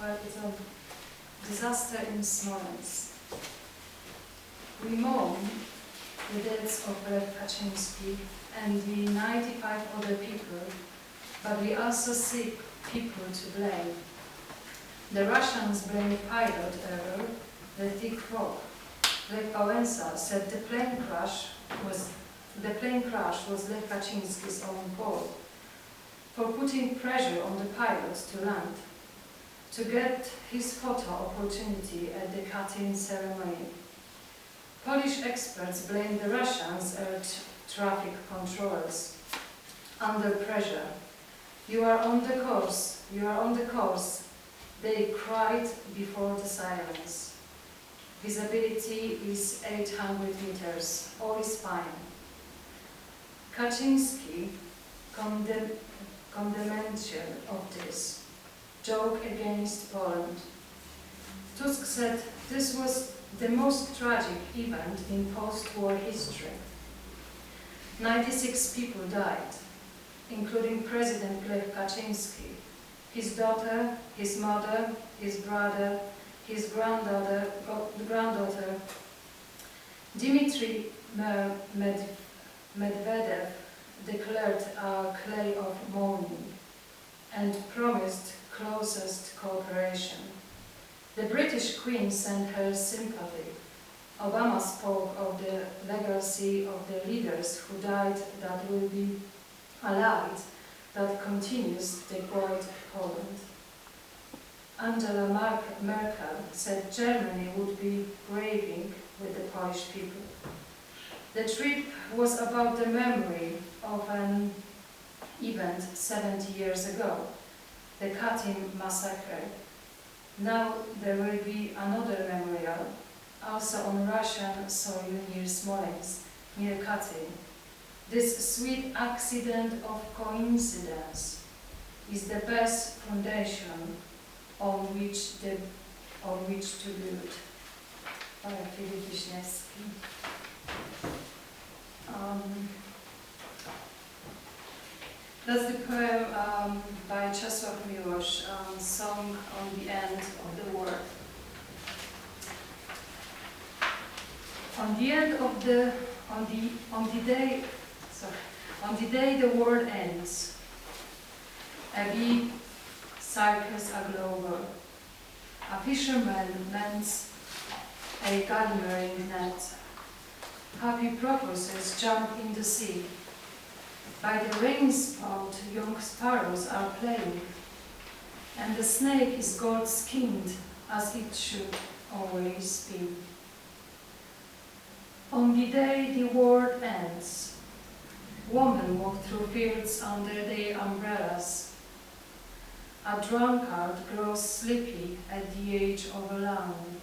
Well, it's a disaster in Smolensk. We mourn the deaths of Lech Kaczynski and the 95 other people, but we also seek people to blame. The Russians blame pilot error, the thick fog. Lech Wałęsa said the plane crash was Lech Kaczynski's own fault, for putting pressure on the pilots to land, to get his photo opportunity at the Katyn ceremony. Polish experts blame the Russians air traffic controllers. Under pressure. You are on the course, you are on the course, they cried before the sirens. Visibility is 800 meters, all is fine. Kaczynski condemnation of this, joke against Poland. Tusk said this was the most tragic event in post-war history. 96 people died, including President Lech Kaczynski, his daughter, his mother, his brother, his granddaughter. Dmitry Medvedev declared a clay of mourning and promised closest cooperation. The British Queen sent her sympathy. Obama spoke of the legacy of the leaders who died that will be a light that continues the void of Poland. Angela Merkel said Germany would be grieving with the Polish people. The trip was about the memory of an event 70 years ago, the Katyn massacre. Now there will be another memorial, also on Russian soil near Smolensk, near Katyn. This sweet accident of coincidence is the best foundation on which to build. By Filip Wiśniewski. That's the poem by Czesław Miłosz, song on the end of the world. On the day the world ends, a big circus aglow, a fisherman mends a gallmering net. Happy porpoises jump in the sea. By the rain spout, young sparrows are playing, and the snake is gold-skinned, as it should always be. On the day the world ends, women walk through fields under their umbrellas. A drunkard grows sleepy at the edge of a lawn.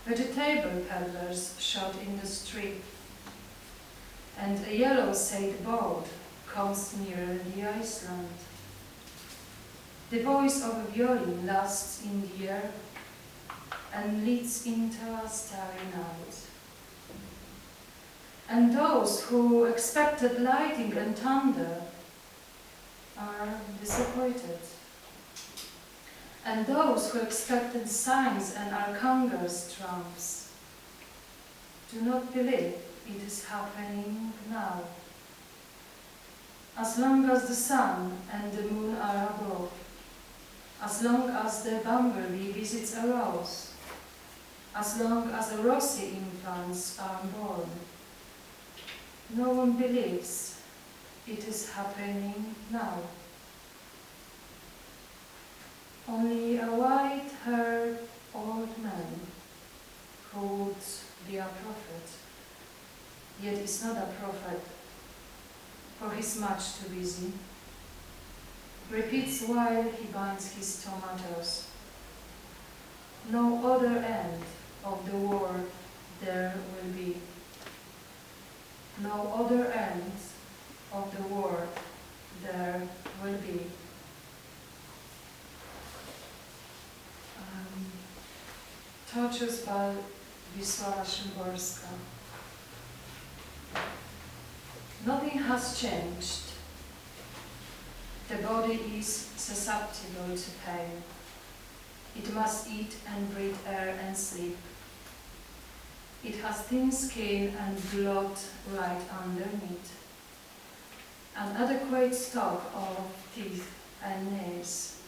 Vegetable peddlers shout in the street, and a yellow-sailed boat comes nearer the Iceland. The voice of a violin lasts in the air and leads into a starry night. And those who expected lightning and thunder are disappointed. And those who expected signs and archangels' trumps do not believe it is happening now. As long as the sun and the moon are above, as long as the bumblebee visits a rose, as long as the rosy infants are born, no one believes it is happening now. Only a white-haired old man who would be a prophet, yet is not a prophet, for he's much too busy, repeats while he binds his tomatoes. No other end of the world there will be. No other end of the world there will be. Tortures by Wisława Szymborska. Nothing has changed. The body is susceptible to pain. It must eat and breathe air and sleep. It has thin skin and blood right underneath. An adequate stock of teeth and nails.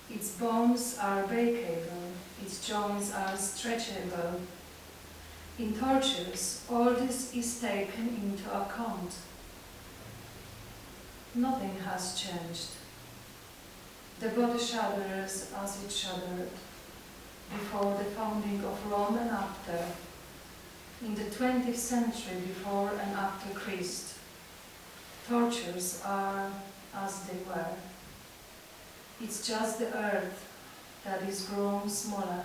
Its bones are breakable, its joints are stretchable. In tortures, all this is taken into account. Nothing has changed. The body shudders as it shuddered before the founding of Rome and after, in the 20th century before and after Christ. Tortures are as they were. It's just the earth that is grown smaller,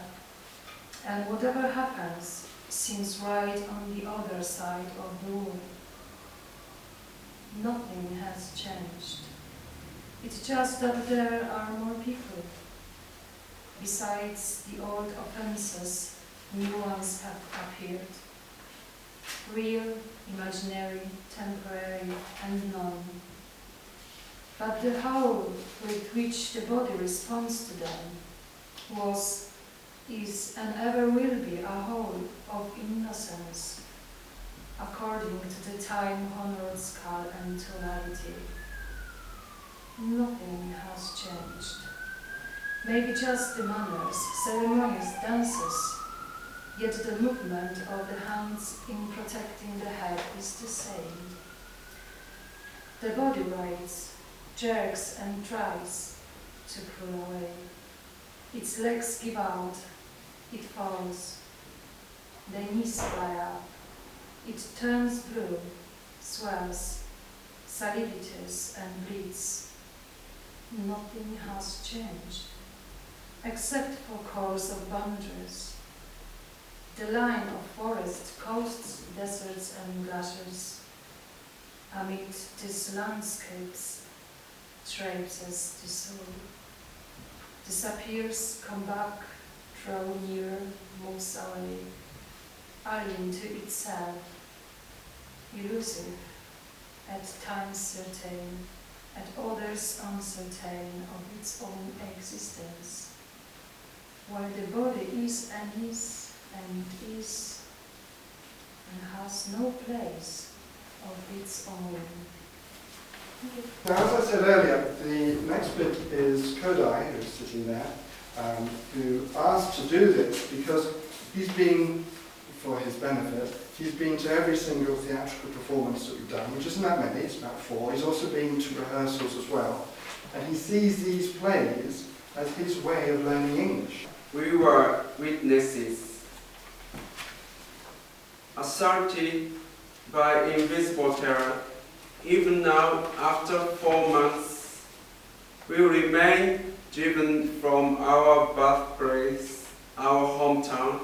and whatever happens seems right on the other side of the wall. Nothing has changed. It's just that there are more people. Besides the old offenses, new ones have appeared. Real, imaginary, temporary, and none. But the whole with which the body responds to them was, is, and ever will be a whole of innocence, according to the time-honored skull and tonality. Nothing has changed. Maybe just the manners, ceremonious dances, yet the movement of the hands in protecting the head is the same. The body rises, jerks and tries to pull away. Its legs give out, it falls, the knees fly up, it turns blue, swells, salivates and bleeds. Nothing has changed, except for course of boundaries. The line of forests, coasts, deserts and glaciers. Amid these landscapes, traipses the soul. Disappears, come back, draw near, moves away, alien to itself, elusive, at times certain, at others uncertain of its own existence, while the body is and has no place of its own. Now, as I said earlier, the next bit is Kodai, who's sitting there, who asked to do this because he's been, for his benefit, he's been to every single theatrical performance that we've done, which isn't that many, it's about 4. He's also been to rehearsals as well. And he sees these plays as his way of learning English. We were witnesses, assaulted by invisible terror. Even now, after 4 months, we remain driven from our birthplace, our hometown,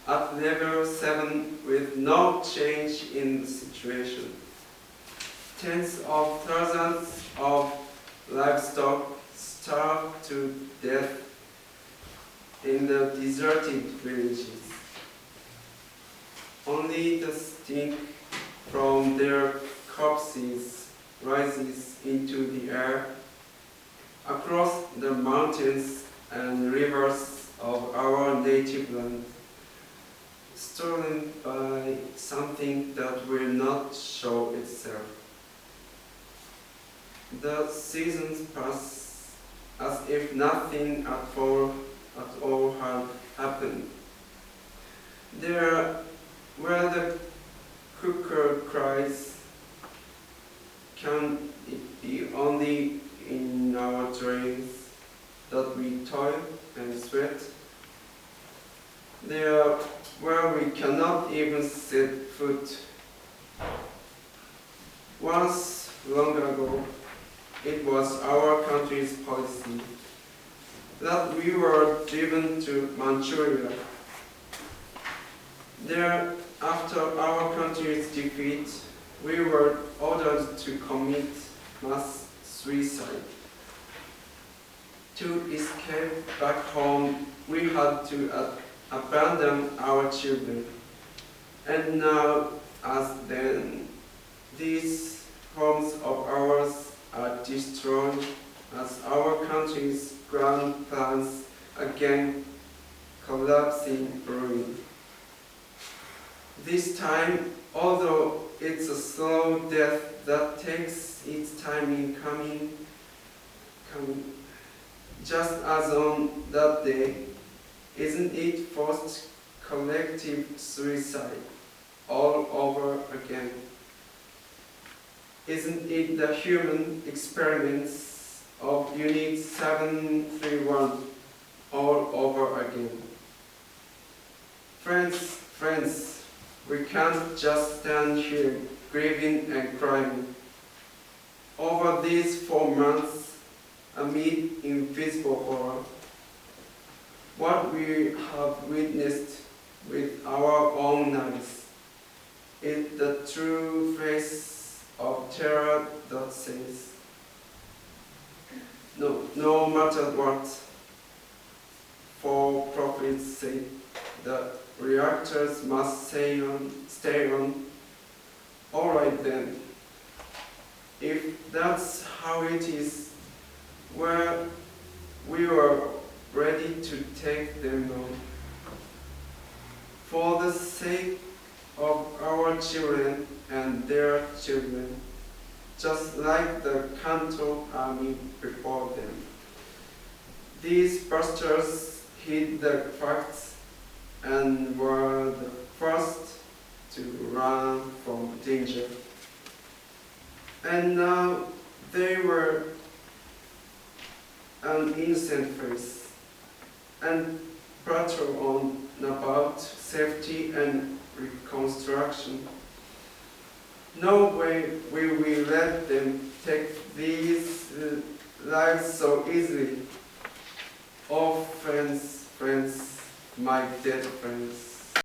at level 7 with no change in the situation. Tens of thousands of livestock starved to death in the deserted villages. Only the stink from their corpses rises into the air across the mountains and rivers of our native land, stolen by something that will not show itself. The seasons pass as if nothing at all had happened. There, where the cuckoo cries, can it be only in our dreams that we toil and sweat? There, where we cannot even set foot. Once, long ago, it was our country's policy that we were driven to Manchuria. There, after our country's defeat, we were ordered to commit mass suicide. To escape back home, we had to abandon our children. And now, as then, these homes of ours are destroyed as our country's grand plans again collapsing ruin. This time, although it's a slow death that takes its time in coming, just as on that day, isn't it forced collective suicide all over again? Isn't it the human experiments of Unit 731 all over again? Friends, we can't just stand here grieving and crying. Over these 4 months, amid invisible horror, what we have witnessed with our own eyes is the true face of terror that says, no matter what, for profit's sake, the reactors must stay on. All right then, if that's how it is, well, we were ready to take them on. For the sake of our children and their children, just like the Kanto army before them. These busters hid the facts and were the first to run from danger. And now they were an innocent face and prattle on about safety and reconstruction. No way will we let them take these lives so easily. Oh, friends, my dead